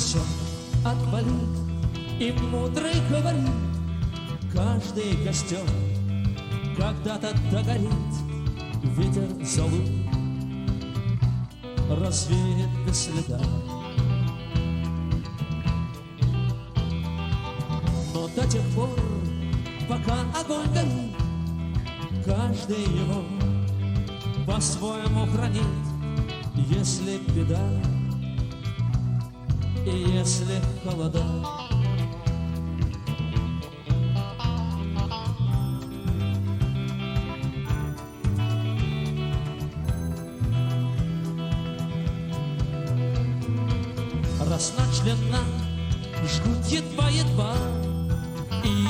все отвалит, и мудрый говорит: каждый костер когда-то догорит, ветер зовут развеет без следа. Но до тех пор, пока огонь горит, каждый его по-своему хранит. Если беда и если холода, раз начленно жгут едва-едва и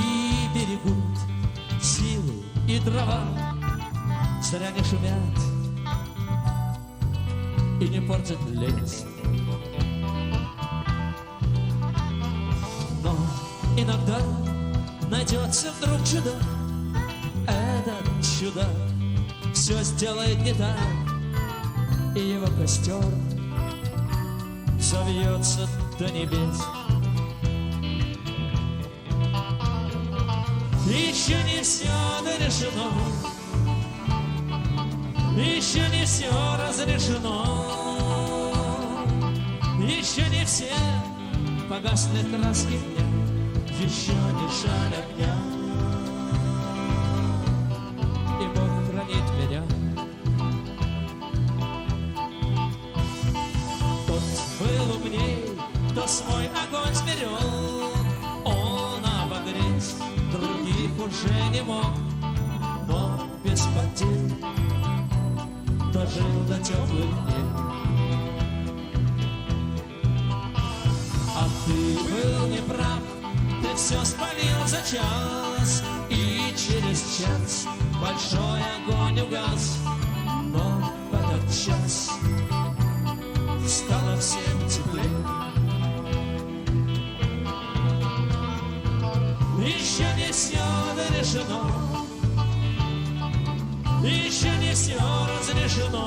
берегут силы и дрова, зря не шумят и не портят лес. Но иногда найдется вдруг чудак, этот чудак все сделает не так, и его костер завьется до небес. Еще не все дорешено, еще не все разрешено, еще не все погасли краски дня, еще не жаль огня. И Бог хранит меня. Тот был умней, кто свой огонь сберег, он обогреть других уже не мог, но без потерь дожил до теплых дней. А ты был неправ, ты все спалил за час, и через час большой огонь угас. Но в этот час стало всем теплее. Еще не все дорешено, еще не все разрешено,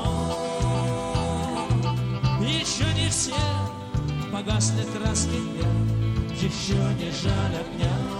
еще не все погасли краски дня, еще не жаль огня.